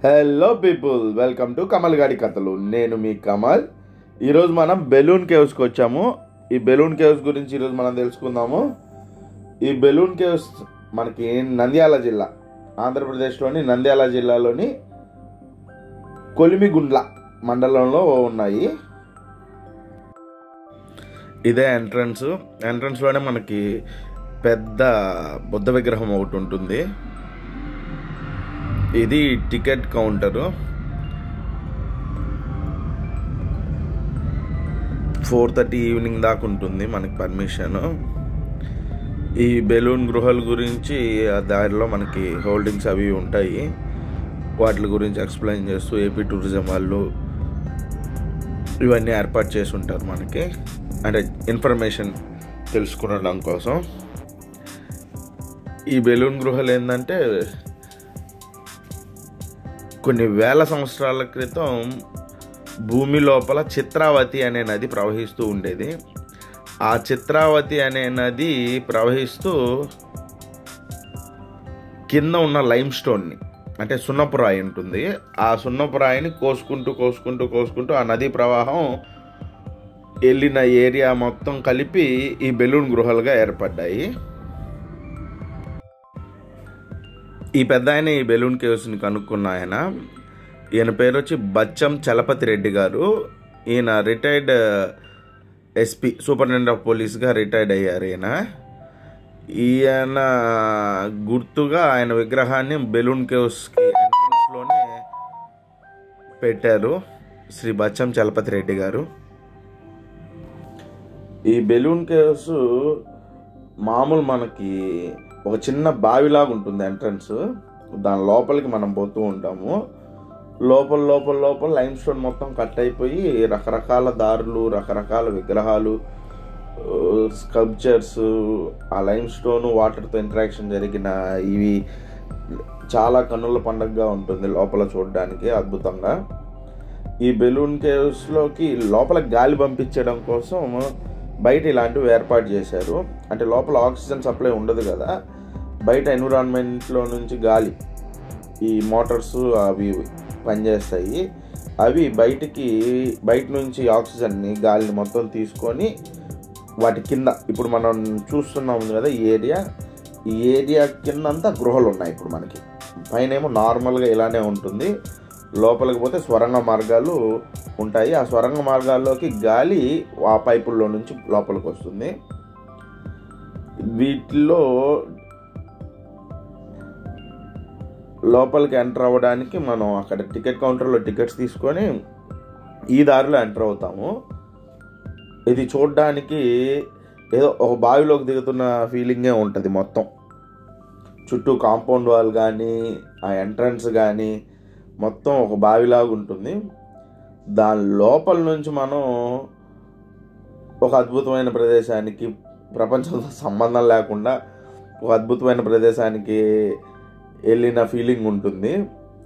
Hello people, welcome to Kamal గాడి కథలు. నేను మీ కమల్. ఈరోజు మనం బెలూన్ కేవ్స్కి వచ్చాము. ఈ బెలూన్ కేవ్స్ గురించి ఈరోజు మనం తెలుసుకుందాము. ఈ బెలూన్ కేవ్స్ మనకి నంద్యాల జిల్లా, ఆంధ్రప్రదేశ్లోని నంద్యాల జిల్లాలోని కొలిమిగుండ్ల మండలంలో ఉన్నాయి. ఇదే ఎంట్రన్స్లోనే మనకి పెద్ద బుద్ధ విగ్రహం ఒకటి ఉంటుంది. ఇది టికెట్ కౌంటరు. 4:30 ఈవినింగ్ దాకా ఉంటుంది మనకి పర్మిషన్. ఈ బెలూన్ గృహాల గురించి ఆ దారిలో మనకి హోల్డింగ్స్ అవి ఉంటాయి. వాటి గురించి ఎక్స్ప్లెయిన్ చేస్తూ ఏపీ టూరిజం వాళ్ళు ఇవన్నీ ఏర్పాటు చేసి ఉంటారు మనకి, అంటే ఇన్ఫర్మేషన్ తెలుసుకునడం కోసం. ఈ బెలూన్ గృహాలు ఏంటంటే కొన్ని వేల సంవత్సరాల క్రితం భూమి లోపల చిత్రావతి అనే నది ప్రవహిస్తూ ఉండేది. ఆ చిత్రావతి అనే నది ప్రవహిస్తూ కింద ఉన్న లైమ్ స్టోన్ని, అంటే సున్నపు రాయి ఉంటుంది, ఆ సున్నపు రాయిని కోసుకుంటూ ఆ నదీ ప్రవాహం వెళ్ళిన ఏరియా మొత్తం కలిపి ఈ బెలూన్ గృహాలుగా ఏర్పడ్డాయి. ఈ పెద్ద ఆయన ఈ బెలూన్ కేవ్స్ని కనుక్కున్న ఈయన పేరు వచ్చి బచ్చం చలపతి రెడ్డి గారు. ఈయన రిటైర్డ్ ఎస్పీ, సూపరింటెండెంట్ ఆఫ్ పోలీస్గా రిటైర్డ్ అయ్యారు. ఈయన గుర్తుగా ఆయన విగ్రహాన్ని బెలూన్ కేవ్స్కి ఎంట్రన్స్లోనే పెట్టారు, శ్రీ బచ్చం చలపతి రెడ్డి గారు. ఈ బెలూన్ కేవ్స్ మామూలు మనకి ఒక చిన్న బావిలాగా ఉంటుంది ఎంట్రన్స్. దాని లోపలికి మనం పోతూ ఉంటాము. లోపల లైమ్ స్టోన్ మొత్తం కట్ అయిపోయి రకరకాల దారులు, రకరకాల విగ్రహాలు, స్కల్ప్చర్స్, ఆ లైమ్ స్టోన్ వాటర్తో ఇంటరాక్షన్ జరిగిన ఇవి చాలా కన్నుల పండుగగా ఉంటుంది లోపల చూడడానికి అద్భుతంగా. ఈ బెలూన్ కేవ్స్లోకి లోపల గాలి పంపించడం కోసం బయట ఇలాంటివి ఏర్పాటు చేశారు. అంటే లోపల ఆక్సిజన్ సప్లై ఉండదు కదా, బయట ఎన్విరాన్మెంట్లో నుంచి గాలి, ఈ మోటార్స్ అవి పనిచేస్తాయి. అవి బయట నుంచి ఆక్సిజన్ని, గాలిని మొత్తం తీసుకొని వాటి కింద, ఇప్పుడు మనం చూస్తున్నాము కదా ఈ ఏరియా కిందంతా గృహాలు ఉన్నాయి. ఇప్పుడు మనకి పైన ఏమో నార్మల్గా ఇలానే ఉంటుంది, లోపలికి పోతే స్వరంగ మార్గాలు ఉంటాయి. ఆ స్వరంగ మార్గాల్లోకి గాలి ఆ పైపుల్లో నుంచి లోపలికి వస్తుంది. వీటిలో లోపలికి ఎంటర్ అవ్వడానికి మనం అక్కడ టికెట్ కౌంటర్లో టికెట్స్ తీసుకొని ఈ దారిలో ఎంటర్ అవుతాము. ఇది చూడడానికి ఏదో ఒక బావిలోకి దిగుతున్న ఫీలింగే ఉంటుంది. మొత్తం చుట్టూ కాంపౌండ్ వాల్ కానీ, ఆ ఎంట్రన్స్ కానీ మొత్తం ఒక బావిలాగా ఉంటుంది. దాని లోపల నుంచి మనం ఒక అద్భుతమైన ప్రదేశానికి, ప్రపంచంతో సంబంధం లేకుండా ఒక అద్భుతమైన ప్రదేశానికి వెళ్ళిన ఫీలింగ్ ఉంటుంది.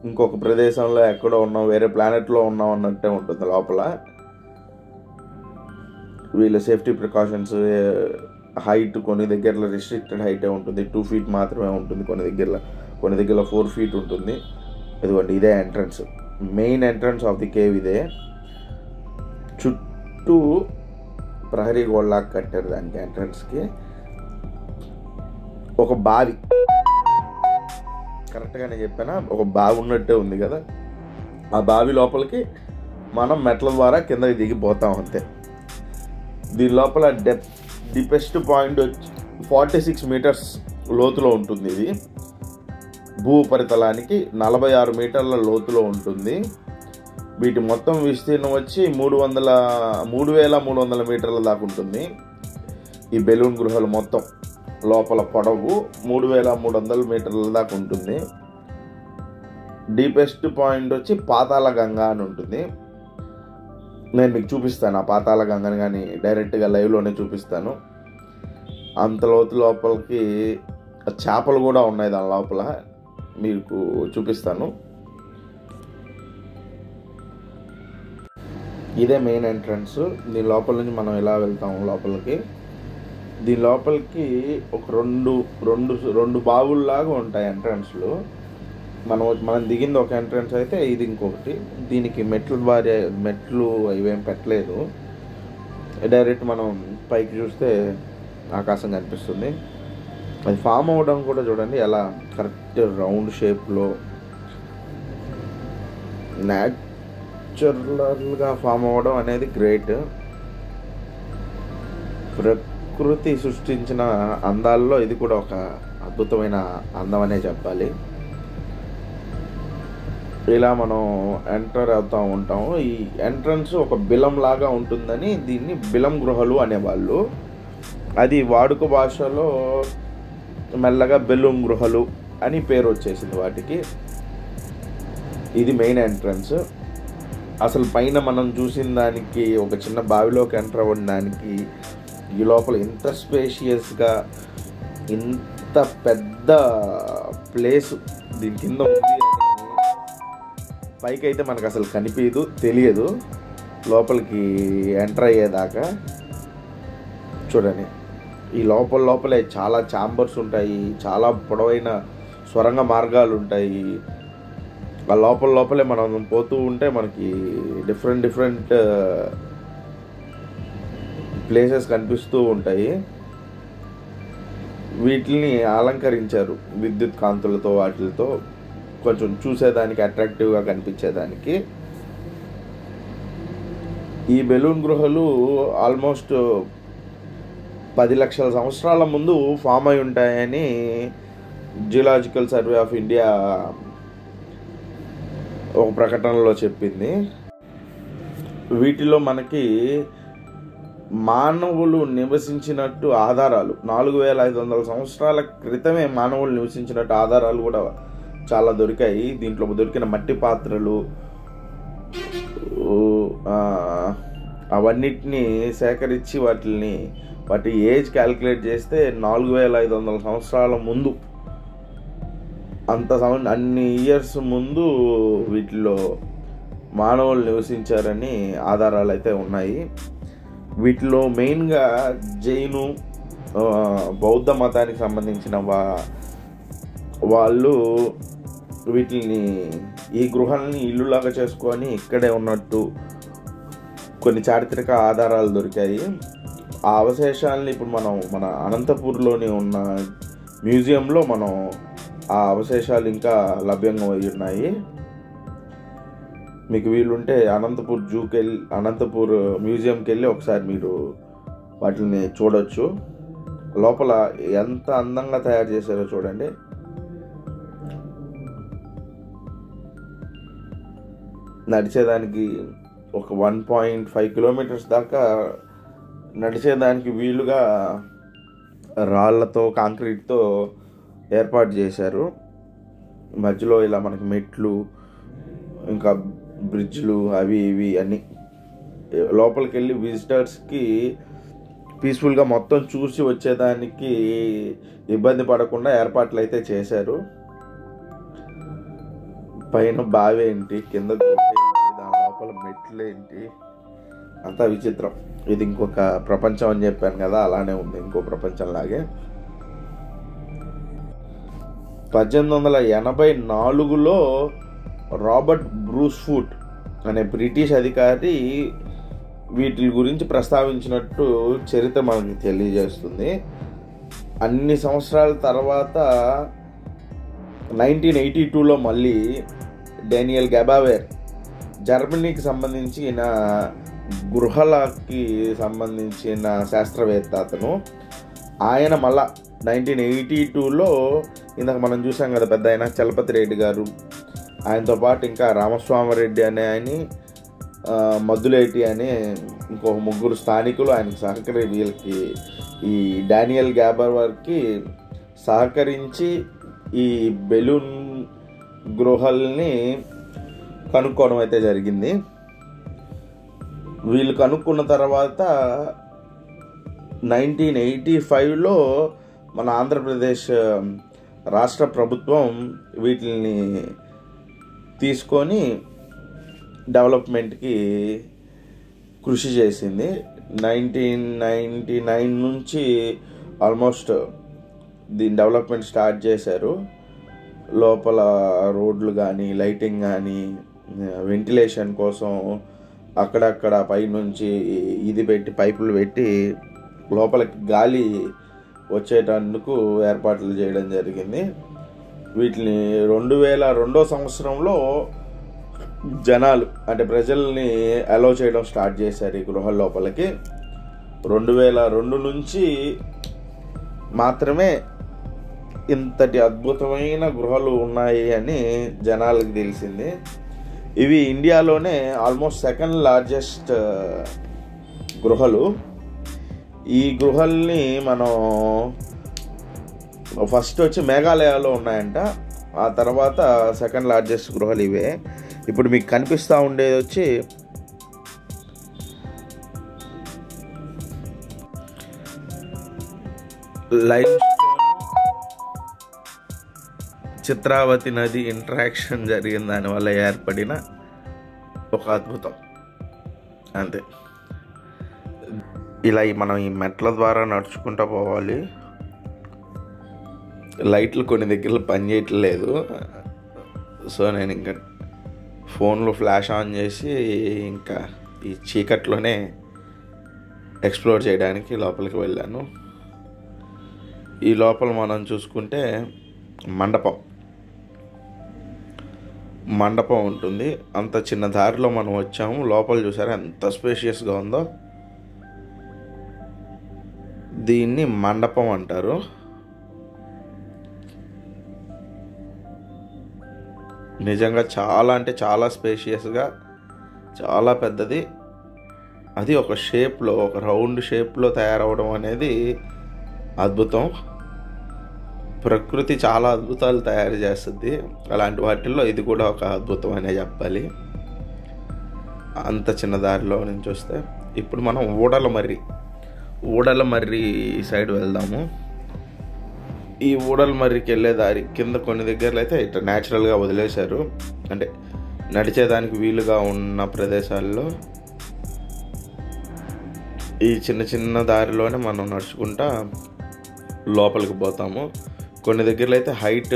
ఇంకొక ప్రదేశంలో ఎక్కడో ఉన్నాం, వేరే ప్లానెట్లో ఉన్నాం అన్నట్టే ఉంటుంది లోపల. వీళ్ళ సేఫ్టీ ప్రికాషన్స్, హైట్ కొన్ని దగ్గరలో రిస్ట్రిక్టెడ్ హైటే ఉంటుంది, 2 feet మాత్రమే ఉంటుంది. కొన్ని దగ్గరలో 4 feet ఉంటుంది. ఇదిగోండి, ఇదే entrance, main entrance of the cave ఇదే. చుట్టూ ప్రహరీ గోడలాగా కట్టారు దానికి ఎంట్రన్స్కి. ఒక బావి, కరెక్ట్గానే చెప్పానా, ఒక బావి ఉన్నట్టే ఉంది కదా. ఆ బావి లోపలికి మనం మెట్ల ద్వారా కిందకి దిగిపోతాం అంతే. దీని లోపల డీపెస్ట్ పాయింట్ వచ్చి 46 meters లోతులో ఉంటుంది. ఇది భూ ఉపరితలానికి 46 మీటర్ల లోతులో ఉంటుంది. వీటి మొత్తం విస్తీర్ణం వచ్చి 3,300 మీటర్ల దాకా ఉంటుంది. ఈ బెలూన్ గృహాలు మొత్తం లోపల పొడవు 3,300 మీటర్ల దాకా ఉంటుంది. డీపెస్ట్ పాయింట్ వచ్చి పాతాళ గంగా అని ఉంటుంది. నేను మీకు చూపిస్తాను ఆ పాతాళ గంగని, కానీ డైరెక్ట్గా లైవ్లోనే చూపిస్తాను. అంత లోతు లోపలికి చేపలు కూడా ఉన్నాయి దాని లోపల, మీకు చూపిస్తాను. ఇదే మెయిన్ ఎంట్రన్స్. దీని లోపల నుంచి మనం ఇలా వెళ్తాము లోపలికి. దీని లోపలికి ఒక రెండు బావుల్లాగా ఉంటాయి ఎంట్రన్స్లో. మనం దిగింది ఒక ఎంట్రన్స్ అయితే ఇది ఇంకొకటి. దీనికి మెట్లు ఇవేం పెట్టలేదు, డైరెక్ట్ మనం పైకి చూస్తే ఆకాశం కనిపిస్తుంది. అది ఫామ్ అవ్వడం కూడా చూడండి ఎలా కరెక్ట్ రౌండ్ షేప్లో న్యాచురల్గా ఫామ్ అవ్వడం అనేది గ్రేట్. ప్రకృతి సృష్టించిన అందాల్లో ఇది కూడా ఒక అద్భుతమైన అందం అనే చెప్పాలి. ఇలా మనం ఎంటర్ అవుతూ ఉంటాము. ఈ ఎంట్రన్స్ ఒక బిలం లాగా ఉంటుందని దీన్ని బిలం గృహలు అనేవాళ్ళు. అది వాడుక భాషలో మెల్లగా బెలూన్ గృహలు అని పేరు వచ్చేసింది వాటికి. ఇది మెయిన్ ఎంట్రన్స్. అసలు పైన మనం చూసిన దానికి ఒక చిన్న బావిలోకి ఎంటర్ అవ్వడం దానికి ఈ లోపల ఇంత స్పేషియస్గా ఇంత పెద్ద ప్లేస్ దీని కింద ఉంది పైకి అయితే మనకు అసలు తెలియదు లోపలికి ఎంటర్ అయ్యేదాకా. చూడండి, ఈ లోపలే చాలా ఛాంబర్స్ ఉంటాయి, చాలా పొడవైన స్వరంగ మార్గాలు ఉంటాయి. ఆ లోపలే మనం పోతూ ఉంటే మనకి డిఫరెంట్ ప్లేసెస్ కనిపిస్తూ ఉంటాయి. వీటిని అలంకరించారు విద్యుత్ కాంతులతో, వాటితో కొంచెం చూసేదానికి అట్రాక్టివ్గా కనిపించేదానికి. ఈ బెలూన్ గృహలు ఆల్మోస్ట్ 10 లక్షల సంవత్సరాల ముందు ఫామ్ అయి ఉంటాయని జియోలాజికల్ సర్వే ఆఫ్ ఇండియా ఒక ప్రకటనలో చెప్పింది. వీటిలో మనకి మానవులు నివసించినట్టు ఆధారాలు 4500 సంవత్సరాల క్రితమే మానవులు నివసించినట్టు ఆధారాలు కూడా చాలా దొరికాయి. దీంట్లో దొరికిన మట్టి పాత్రలు అవన్నిటిని సేకరించి వాటి ఏజ్ క్యాలిక్యులేట్ చేస్తే 4500 సంవత్సరాల ముందు, అన్ని ఇయర్స్ ముందు వీటిలో మానవులు నివసించారని ఆధారాలు అయితే ఉన్నాయి. వీటిలో మెయిన్గా జైను బౌద్ధ మతానికి సంబంధించిన వాళ్ళు ఈ గృహాలని ఇల్లులాగా చేసుకొని ఇక్కడే ఉన్నట్టు కొన్ని చారిత్రక ఆధారాలు దొరికాయి. ఆ అవశేషాలని ఇప్పుడు మన అనంతపూర్లోని ఉన్న మ్యూజియంలో ఆ అవశేషాలు ఇంకా లభ్యంగా ఉన్నాయి. మీకు వీలుంటే అనంతపూర్ మ్యూజియంకి వెళ్ళి ఒకసారి మీరు వాటిని చూడొచ్చు. లోపల ఎంత అందంగా తయారు చేశారో చూడండి. నడిచేదానికి ఒక 1.5 కిలోమీటర్స్ దాకా నడిచేదానికి వీలుగా రాళ్లతో, కాంక్రీట్తో ఏర్పాటు చేశారు. మధ్యలో ఇలా మనకి మెట్లు, ఇంకా బ్రిడ్జ్లు అవి ఇవి అన్నీ. లోపలికి వెళ్ళి విజిటర్స్కి పీస్ఫుల్గా మొత్తం చూసి వచ్చేదానికి ఇబ్బంది పడకుండా ఏర్పాట్లు అయితే చేశారు. పైన బావి ఏంటి, కింద దాని లోపల మెట్లు ఏంటి, అంతా విచిత్రం. ఇది ఇంకొక ప్రపంచం అని చెప్పాను కదా, అలానే ఉంది, ఇంకో ప్రపంచంలాగే. 1884లో రాబర్ట్ బ్రూస్ఫుట్ అనే బ్రిటిష్ అధికారి వీటి గురించి ప్రస్తావించినట్టు చరిత్ర మనకి తెలియజేస్తుంది. అన్ని సంవత్సరాల తర్వాత 1982లో మళ్ళీ డానియల్ గబావేర్, జర్మనీకి సంబంధించిన గృహాలకి సంబంధించిన శాస్త్రవేత్త అతను, ఆయన మళ్ళా 1982లో ఇందాక మనం చూసాం కదా పెద్ద ఆయన చలపతి రెడ్డి గారు, ఆయనతో పాటు ఇంకా రామస్వామిరెడ్డి అనే ఆయన, మద్దులేటి అనే ఇంకో 3 స్థానికులు ఆయనకు వీళ్ళకి ఈ డానియల్ గబావేర్కి సహకరించి ఈ బెలూన్ గృహాలని కనుక్కోవడం అయితే జరిగింది. వీళ్ళు కనుక్కున్న తర్వాత 1985లో మన ఆంధ్రప్రదేశ్ రాష్ట్ర ప్రభుత్వం వీటిని తీసుకొని డెవలప్మెంట్కి కృషి చేసింది. 1999 నుంచి ఆల్మోస్ట్ దీని డెవలప్మెంట్ స్టార్ట్ చేశారు. లోపల రోడ్లు కానీ లైటింగ్ కానీ వెంటిలేషన్ కోసం అక్కడక్కడ పైనుంచి ఇది పెట్టి పైపులు పెట్టి లోపలికి గాలి వచ్చేటందుకు ఏర్పాట్లు చేయడం జరిగింది. వీటిని 2002 సంవత్సరంలో జనాలు అంటే ప్రజల్ని అలౌ చేయడం స్టార్ట్ చేశారు ఈ గృహాల లోపలికి. 2002 నుంచి మాత్రమే ఇంతటి అద్భుతమైన గృహాలు ఉన్నాయి అని జనాలకు తెలిసింది. ఇవి ఇండియాలోనే ఆల్మోస్ట్ సెకండ్ లార్జెస్ట్ గృహాలు. ఈ గృహాల్ని మనం ఫస్ట్ వచ్చి మేఘాలయలో ఉన్నాయంట, ఆ తర్వాత సెకండ్ లార్జెస్ట్ గృహాలు ఇవే. ఇప్పుడు మీకు కనిపిస్తూ ఉండేది వచ్చి లైమ్ చిత్రావతి నది ఇంటరాక్షన్ జరిగిన దానివల్ల ఏర్పడిన ఒక అద్భుతం అంతే. ఇలా మనం ఈ మెట్ల ద్వారా నడుచుకుంటూ పోవాలి. లైట్లు కొన్ని దగ్గరలో పనిచేయట్లేదు, సో నేను ఇంకా ఫోన్లో ఫ్లాష్ ఆన్ చేసి ఇంకా ఈ చీకట్లోనే ఎక్స్ప్లోర్ చేయడానికి లోపలికి వెళ్ళాను. ఈ లోపల మనం చూసుకుంటే మండపం ఉంటుంది. అంత చిన్న దారిలో మనం వచ్చాము. లోపల చూసారా ఎంత స్పేషియస్గా ఉందో. దీన్ని మండపం అంటారు. నిజంగా చాలా అంటే చాలా స్పేషియస్గా, చాలా పెద్దది. అది ఒక షేప్లో, ఒక రౌండ్ షేప్లో తయారవడం అనేది అద్భుతం. ప్రకృతి చాలా అద్భుతాలు తయారు చేస్తుంది. అలాంటి వాటిల్లో ఇది కూడా ఒక అద్భుతం అనే చెప్పాలి. అంత చిన్న దారిలో నుంచి వస్తే ఇప్పుడు మనం ఊడలమర్రి సైడ్ వెళ్దాము. ఈ ఊడలమర్రికి వెళ్ళే దారి కింద కొన్ని దగ్గరలో అయితే ఇట్లా న్యాచురల్గా వదిలేశారు, అంటే నడిచేదానికి వీలుగా ఉన్న ప్రదేశాల్లో. ఈ చిన్న చిన్న దారిలోనే మనం నడుచుకుంటా లోపలికి పోతాము. కొన్ని దగ్గరలో అయితే హైట్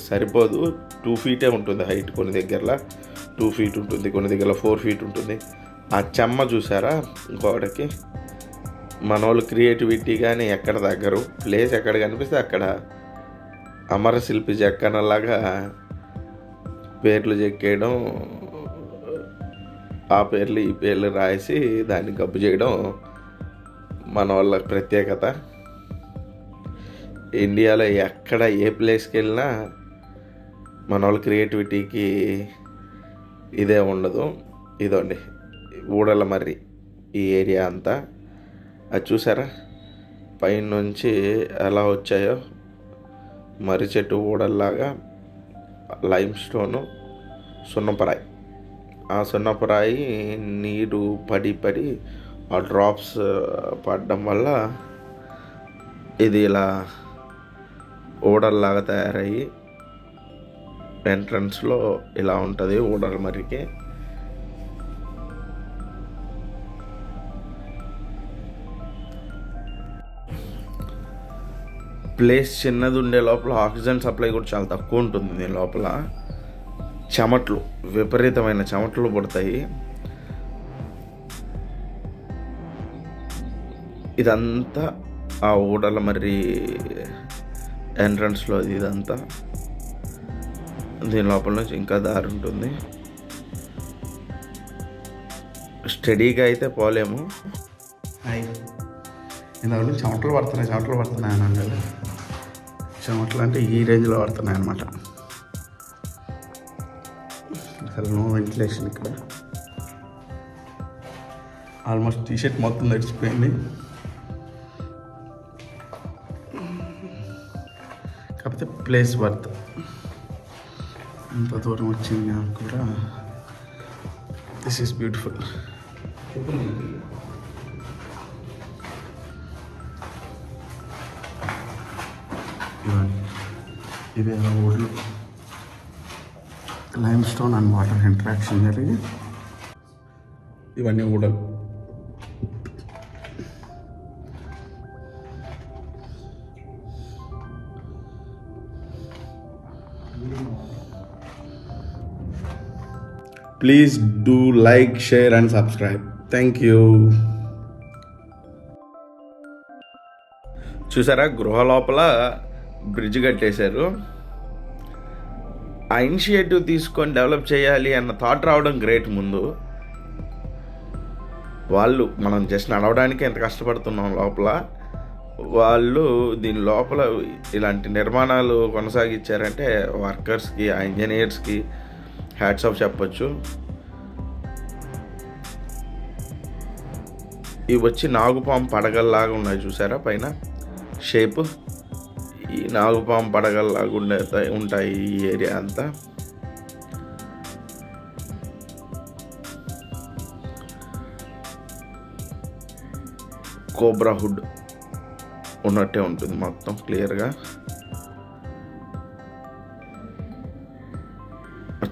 సరిపోదు, 2 feet ఉంటుంది హైట్. కొన్ని దగ్గరలో 2 feet ఉంటుంది, కొన్ని దగ్గరలో 4 feet ఉంటుంది. ఆ చెమ్మ చూసారా గోడకి? మన వాళ్ళు క్రియేటివిటీ కానీ ఎక్కడ తగ్గరు. ప్లేస్ ఎక్కడ కనిపిస్తే అక్కడ అమరశిల్పి చెక్కనలాగా పేర్లు చెక్కేయడం, ఆ పేర్లు ఈ పేర్లు రాసి దాన్ని గబ్బు చేయడం మన వాళ్ళ ప్రత్యేకత. ఇండియాలో ఎక్కడ ఏ ప్లేస్కి వెళ్ళినా మన వాళ్ళ క్రియేటివిటీకి ఇదే ఉండదు. ఇదండి ఊడలమర్రి ఈ ఏరియా అంతా. అది చూసారా పైనుంచి ఎలా వచ్చాయో మర్రి చెట్టు ఊడల్లాగా. Lime stone, సున్నపరాయి. ఆ సున్నపరాయి నీరు పడి ఆ డ్రాప్స్ పడడం వల్ల ఇది ఇలా ఊడల్లాగా తయారయ్యి ఎంట్రన్స్లో ఇలా ఉంటుంది ఊడలమర్రికి. ప్లేస్ చిన్నది ఉండే లోపల ఆక్సిజన్ సప్లై కూడా చాలా తక్కువ ఉంటుంది. దీని లోపల విపరీతమైన చెమటలు పడతాయి. ఇదంతా ఆ ఊడలమర్రి ఎంట్రన్స్లో ఇదంతా. దీని లోపల నుంచి ఇంకా దారి ఉంటుంది. స్టడీగా అయితే పోలేము. ఇందులో చెమటలు పడుతున్నాయి అన్నాను కదా. చెమటలు అంటే ఈ రేంజ్లో పడుతున్నాయి అన్నమాట. అసలు నో వెంటిలేషన్ ఇక్కడ. ఆల్మోస్ట్ టీషర్ట్ మొత్తం తడిచిపోయింది. కాకపోతే ప్లేస్ వర్త్. ఇంత దూరం వచ్చింది కూడా. This is beautiful. ఇవే ఊళ్ళు lime stone and water interaction జరిగి ఇవన్నీ ఊడలు. Please do like, share and subscribe. Thank you. చూసారా, గృహ లోపల బ్రిడ్జ్ కట్టేశారు. ఆ ఇనిషియేటివ్ తీసుకొని డెవలప్ చేయాలి అన్న థాట్ రావడం గ్రేట్. ముందు వాళ్ళు, మనం జస్ట్ నడవడానికి ఎంత కష్టపడుతున్నాం లోపల, వాళ్ళు దీని లోపల ఇలాంటి నిర్మాణాలు కొనసాగించారంటే వర్కర్స్కి, ఆ ఇంజనీర్స్కి హ్యాట్స్ ఆఫ్ చెప్పచ్చు. ఇవి వచ్చి నాగుపాము పడగల్లాగా ఉన్నాయి చూసారా, పైన షేప్. ఈ నాగుపాము పడగల్లాగా ఉంటాయి ఈ ఏరియా అంతా. కోబ్రా హుడ్ ఉన్నట్టే ఉంటుంది మొత్తం క్లియర్గా.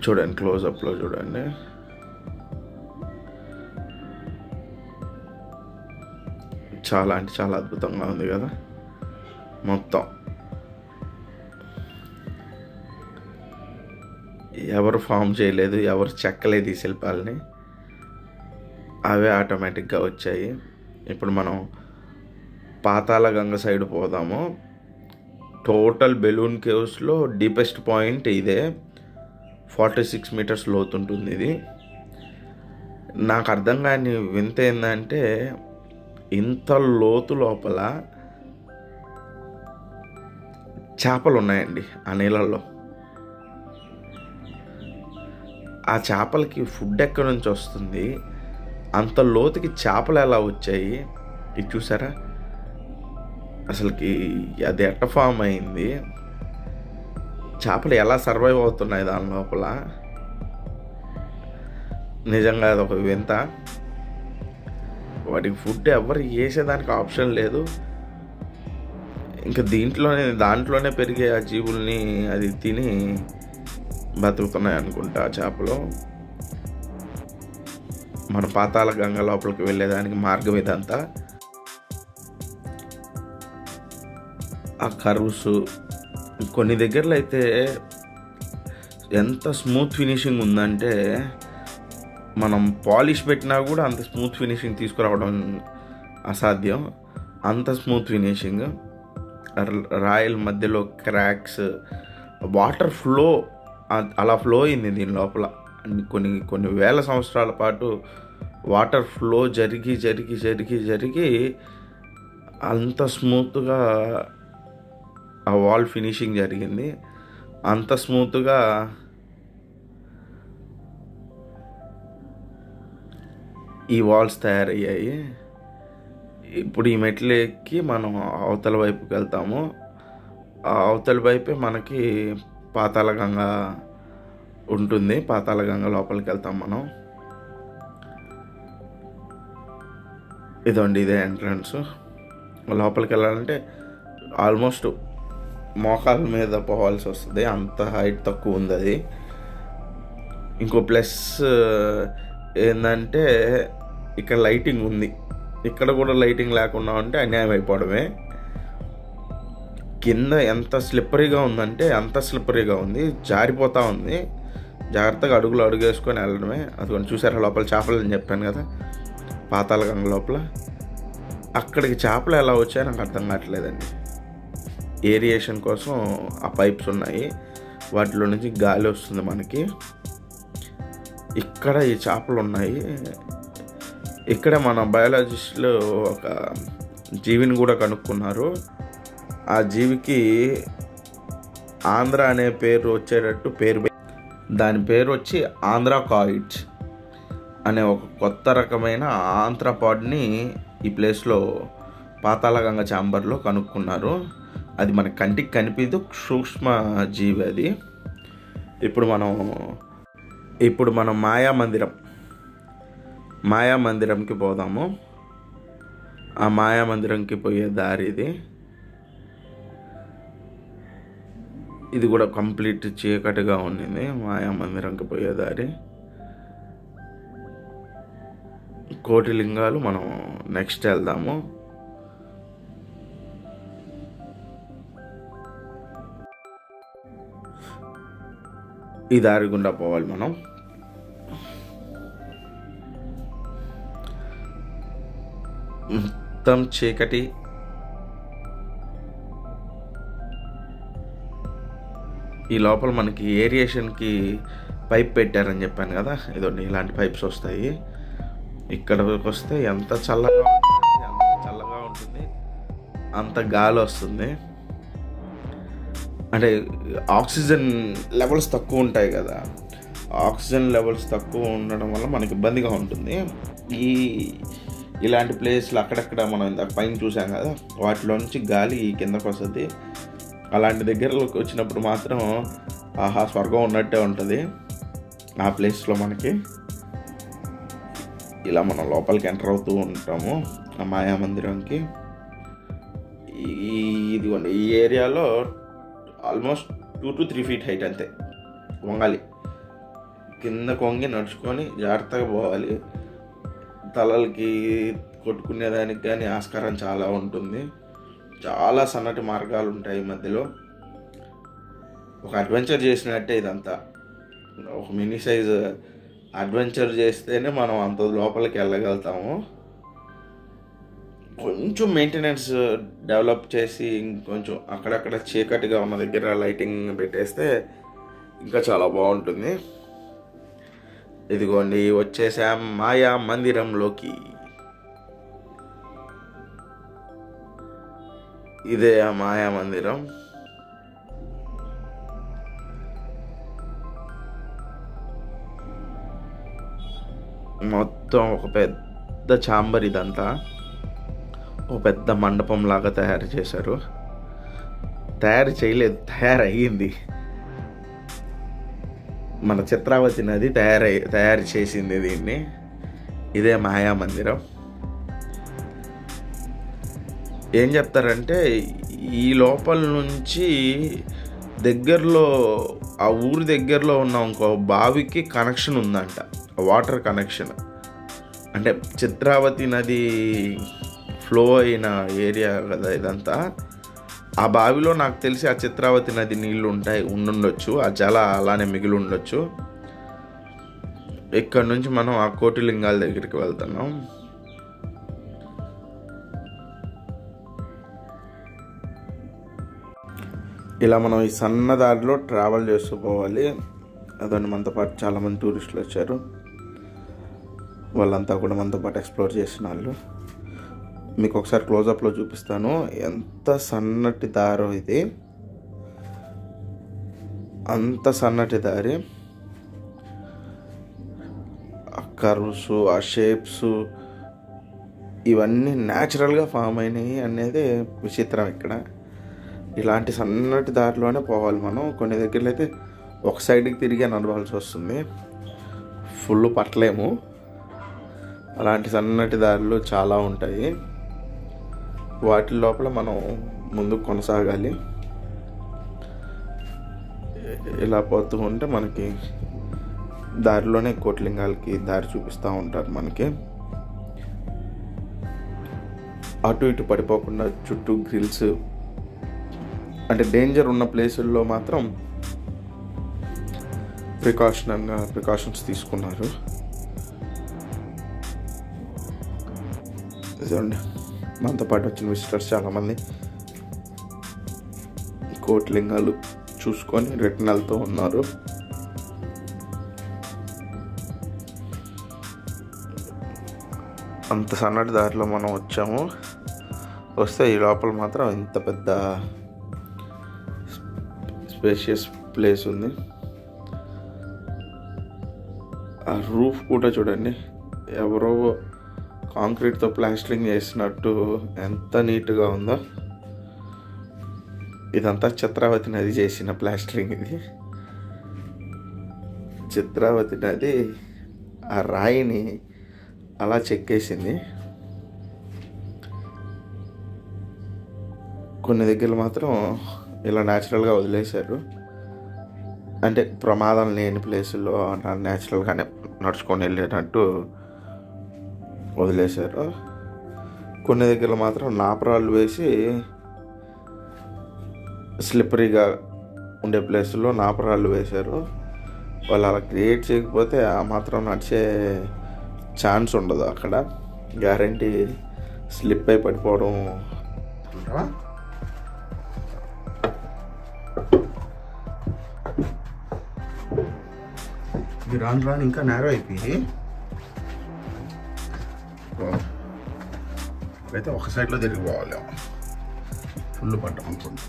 చూడండి, క్లోజప్లో చూడండి. చాలా అంటే చాలా అద్భుతంగా ఉంది కదా మొత్తం. ఎవరు ఫామ్ చేయలేదు, ఎవరు చెక్కలేదు ఈ శిల్పాలని, అవే ఆటోమేటిక్గా వచ్చాయి. ఇప్పుడు మనం పాతాళ గంగ సైడ్ పోదాము. టోటల్ బెలూన్ కేవ్స్లో డీపెస్ట్ పాయింట్ ఇదే. 46 మీటర్స్ లోతుంటుంది ఇది. నాకు అర్థం కాని వింత ఏంటంటే, ఇంత లోతు లోపల చేపలు ఉన్నాయండి ఆ నీళ్ళల్లో. ఆ చేపలకి ఫుడ్ ఎక్కడి నుంచి వస్తుంది? అంత లోతుకి చేపలు ఎలా వచ్చాయి? ఇది చూసారా, అసలుకి అది ఎట్ట ఫామ్ అయింది? చేపలు ఎలా సర్వైవ్ అవుతున్నాయి దాని లోపల? నిజంగా అదొక వింత. వాటికి ఫుడ్ ఎవరు వేసేదానికి ఆప్షన్ లేదు. ఇంకా దాంట్లోనే పెరిగే ఆ జీవుల్ని అది తిని బతుకుతున్నాయి అనుకుంటా చేపలు. మన పాతాళ గంగ లోపలికి వెళ్ళేదానికి మార్గం ఇదంతా. ఆ కర్వ్స్ కొన్ని దగ్గరలో అయితే ఎంత స్మూత్ ఫినిషింగ్ ఉందంటే, మనం పాలిష్ పెట్టినా కూడా అంత స్మూత్ ఫినిషింగ్ తీసుకురావడం అసాధ్యం. అంత స్మూత్ ఫినిషింగ్. రాయల్ మధ్యలో క్రాక్స్, వాటర్ ఫ్లో అలా ఫ్లో అయింది దీని లోపల. కొన్ని వేల సంవత్సరాల పాటు వాటర్ ఫ్లో జరిగి జరిగి జరిగి జరిగి అంత స్మూత్గా ఆ వాల్ ఫినిషింగ్ జరిగింది. అంత స్మూత్గా ఈ వాల్స్ తయారయ్యాయి. ఇప్పుడు ఈ మెట్లు ఎక్కి మనం అవతల వైపుకి వెళ్తాము. ఆ అవతల వైపే మనకి పాతాళ గంగ ఉంటుంది. పాతాళ గంగ లోపలికి వెళ్తాం మనం. ఇదండి, ఇదే ఎంట్రన్స్. లోపలికి వెళ్ళాలంటే ఆల్మోస్ట్ మోకాల మీద పోవాల్సి వస్తుంది, అంత హైట్ తక్కువ ఉంది అది. ఇంకో ప్లస్ ఏంటంటే ఇక్కడ లైటింగ్ ఉంది. ఇక్కడ కూడా లైటింగ్ లేకుండా ఉంటే అన్యాయం అయిపోవడమే. కింద ఎంత స్లిప్పరీగా ఉందంటే అంత స్లిప్పరీగా ఉంది, జారిపోతూ ఉంది. జాగ్రత్తగా అడుగులు వేసుకొని వెళ్ళడమే. అది చూసారా లోపల చేపలు అని చెప్పాను కదా, పాతాళ గంగ లోపల. అక్కడికి చేపలు ఎలా వచ్చాయో నాకు అర్థం కావట్లేదండి. ఏరియేషన్ కోసం ఆ పైప్స్ ఉన్నాయి, వాటిలో నుంచి గాలి వస్తుంది మనకి. ఇక్కడ ఈ చేపలు ఉన్నాయి. ఇక్కడ మన బయాలజిస్టులు ఒక జీవిని కూడా కనుక్కున్నారు. ఆ జీవికి ఆంధ్ర అనే పేరు వచ్చేటట్టు దాని పేరు వచ్చి ఆంధ్రాకాయిడ్స్ అనే ఒక కొత్త రకమైన ఆంథ్రాపాడ్ని ఈ ప్లేస్లో పాతాళ గంగ ఛాంబర్లో కనుక్కున్నారు. అది మన కంటికి కనిపించదు, సూక్ష్మ జీవి అది. ఇప్పుడు మనం మాయామందిరంకి పోదాము. ఆ మాయామందిరంకి పోయే దారి ఇది కూడా కంప్లీట్ చీకటిగా ఉండింది. మాయామందిరంకి పోయే దారి. కోటి లింగాలు మనం నెక్స్ట్ వెళ్దాము. ఈ దారి గుండా పోవాలి మనం. మొత్తం చీకటి. ఈ లోపల మనకి ఏరియేషన్కి పైప్ పెట్టారని చెప్పాను కదా, ఇదండి ఇలాంటి పైప్స్ వస్తాయి. ఇక్కడికి వస్తే ఎంత చల్లగా ఉంటుంది, అంత గాలి వస్తుంది. అంటే ఆక్సిజన్ లెవెల్స్ తక్కువ ఉంటాయి కదా, ఆక్సిజన్ లెవెల్స్ తక్కువ ఉండడం వల్ల మనకి ఇబ్బందిగా ఉంటుంది. ఇలాంటి ప్లేస్లు అక్కడక్కడ మనం ఇందాక పైన చూసాం కదా, వాటిలోంచి గాలి కిందకు వస్తుంది. అలాంటి దగ్గరలోకి వచ్చినప్పుడు మాత్రం ఆహా స్వర్గం ఉన్నట్టే ఉంటుంది ఆ ప్లేస్లో మనకి. ఇలా మనం లోపలికి ఎంటర్ అవుతూ ఉంటాము ఆ మాయా మందిరంకి. ఇదిగోండి ఈ ఏరియాలో ఆల్మోస్ట్ 2 to 3 feet హైట్ అంతే. వంగాలి, కింద కొంగి నడుచుకొని జాగ్రత్తగా పోవాలి. తలలకి కొట్టుకునేదానికి కానీ ఆస్కారం చాలా ఉంటుంది. చాలా సన్నటి మార్గాలు ఉంటాయి మధ్యలో. ఒక అడ్వెంచర్ చేసినట్టే ఇదంతా. ఒక మినీ సైజ్ అడ్వెంచర్ చేస్తేనే మనం అంత లోపలికి వెళ్ళగలుగుతాము. కొంచెం మెయింటెనెన్స్ డెవలప్ చేసి ఇంకొంచెం అక్కడక్కడ చీకటిగా ఉన్న దగ్గర లైటింగ్ పెట్టేస్తే ఇంకా చాలా బాగుంటుంది. ఇదిగోండి వచ్చేసాం మాయా మందిరంలోకి. ఇదే ఆ మాయా మందిరం. మొత్తం ఒక పెద్ద ఛాంబర్, ఇదంతా ఒక పెద్ద మండపం లాగా తయారు చేశారు. తయారు చేయలేదు, తయారయ్యింది. మన చిత్రావతి నది తయారు చేసింది దీన్ని. ఇదే మాయా మందిరం. ఏం చెప్తారంటే ఈ లోపల నుంచి దగ్గరలో ఆ ఊరి దగ్గరలో ఉన్న ఇంకో బావికి కనెక్షన్ ఉందంట, వాటర్ కనెక్షన్. అంటే చిత్రావతి నది ఫ్లో అయిన ఏరియా కదా ఇదంతా. ఆ బావిలో నాకు తెలిసి ఆ చిత్రావతి నది నీళ్ళు ఉండుండొచ్చు, ఆ జల అలానే మిగిలి ఉండొచ్చు. ఇక్కడ నుంచి మనం ఆ కోటిలింగాల దగ్గరికి వెళ్తున్నాం. ఇలా మనం ఈ సన్నదారిలో ట్రావెల్ చేస్తూ పోవాలి. అదండి మనతో పాటు చాలామంది టూరిస్టులు వచ్చారు. వాళ్ళంతా కూడా మనతో పాటు ఎక్స్ప్లోర్ చేసిన వాళ్ళు. మీకు ఒకసారి క్లోజప్లో చూపిస్తాను. ఎంత సన్నటి దారో ఇది, అంత సన్నటి దారి. ఆ కర్వ్స్, ఆ షేప్స్ ఇవన్నీ న్యాచురల్గా ఫామ్ అయినాయి అనేది విచిత్రం. ఇక్కడ ఇలాంటి సన్నటి దారిలోనే పోవాలి మనం. కొన్ని దగ్గరలో అయితే ఒక సైడ్కి తిరిగి నడవాల్సి వస్తుంది, ఫుల్ పట్టలేము. అలాంటి సన్నటి దారులు చాలా ఉంటాయి. వాటి లోపల మనం ముందుకు కొనసాగాలి. ఇలా పోతూ ఉంటే మనకి దారిలోనే కోటిలింగాలకి దారి చూపిస్తూ ఉంటారు మనకి. అటు ఇటు పడిపోకుండా చుట్టూ గ్రిల్స్, అంటే డేంజర్ ఉన్న ప్లేసుల్లో మాత్రం ప్రికాషన్స్ తీసుకున్నారు. చూడండి మనతో పాటు వచ్చిన విజిటర్స్ చాలామంది కోటిలింగాలు చూసుకొని రిటర్న్ వెళ్తూ ఉన్నారు. అంత సన్నటి దారిలో మనం వచ్చాము. వస్తే ఈ లోపల మాత్రం ఇంత పెద్ద స్పేషియస్ ప్లేస్ ఉంది. ఆ రూఫ్ కూడా చూడండి, ఎవరో కాంక్రీట్తో ప్లాస్టరింగ్ చేసినట్టు ఎంత నీట్గా ఉందో. ఇదంతా చిత్రావతి నది చేసిన ప్లాస్టరింగ్. ఇది చిత్రావతి నది ఆ రాయిని అలా చెక్కేసింది. కొన్ని దగ్గర మాత్రం ఇలా న్యాచురల్గా వదిలేశారు. అంటే ప్రమాదం లేని ప్లేసుల్లో న్యాచురల్గానే నడుచుకొని వెళ్ళేటట్టు వదిలేశారు. కొన్ని దగ్గర మాత్రం నాపరాళ్ళు వేసి స్లిప్పరీగా ఉండే ప్లేసుల్లో నాపరాళ్ళు వేశారు. వాళ్ళు అలా క్రియేట్ చేయకపోతే ఆ మాత్రం నడిచే ఛాన్స్ ఉండదు అక్కడ. గ్యారంటీ స్లిప్ అయి పడిపోవడం అంటావా? ఇది రాను రాను ఇంకా నేరో అయిపోయి అయితే ఒక సైడ్లో తిరిగిపోవాలి. ఫుల్ పట్టం అనుకోండి.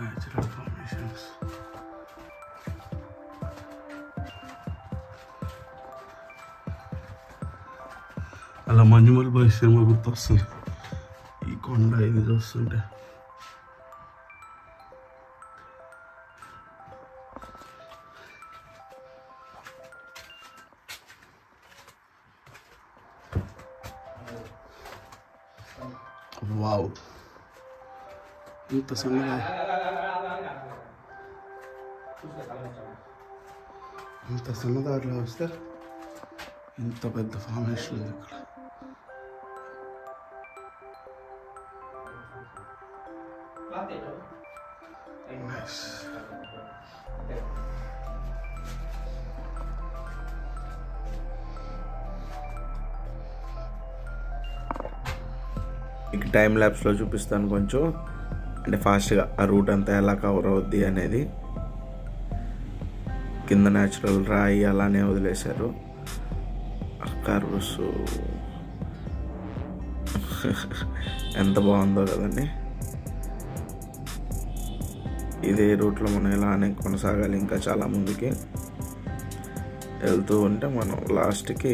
Natural formations. అలా మంజుమల్ బాయ్ సినిమా గుర్తొస్తుంది. ఈ కొండ ఇది చూస్తుంటే వావ్, ఇంత సన్నగా ఇంత సన్నదారిలో వస్తే ఇంత పెద్ద ఫార్మేషన్ ఉంది ఇక్కడ. Nice. మీకు టైం ల్యాబ్స్లో చూపిస్తాను కొంచెం, అంటే ఫాస్ట్గా ఆ రూట్ అంతా ఎలా కవర్ అవుద్ది అనేది. కింద న్యాచురల్ రాయి అలానే వదిలేశారు. కర్వ్స్ ఎంత బాగుందో కదండి. ఇదే రూట్లో మనం ఇలానే కొనసాగాలి. ఇంకా చాలా ముందుకి వెళ్తూ ఉంటే మనం లాస్ట్కి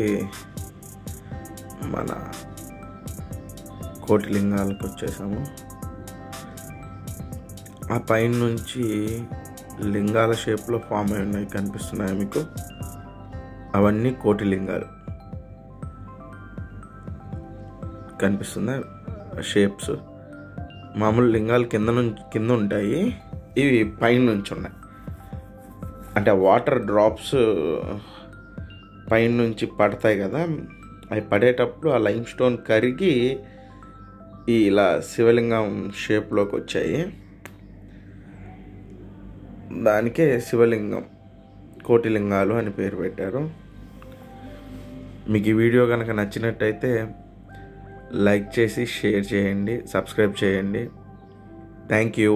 మన కోటిలింగాలకు వచ్చేసాము. ఆ పైన నుంచి లింగాల షేప్లో ఫామ్ అయి ఉన్నాయి, కనిపిస్తున్నాయి మీకు. అవన్నీ కోటిలింగాలు కనిపిస్తున్నాయి. షేప్స్ మామూలు లింగాలు కింద ఉంటాయి, ఇవి పైన నుంచి ఉన్నాయి. అంటే వాటర్ డ్రాప్స్ పైన నుంచి పడతాయి కదా, అవి పడేటప్పుడు ఆ లైమ్ స్టోన్ కరిగి ఇలా శివలింగం షేప్లోకి వచ్చాయి. దానికే శివలింగం, కోటిలింగాలు అని పేరు పెట్టారు. మీకు ఈ వీడియో కనుక నచ్చినట్టయితే లైక్ చేసి షేర్ చేయండి, సబ్స్క్రైబ్ చేయండి. Thank you.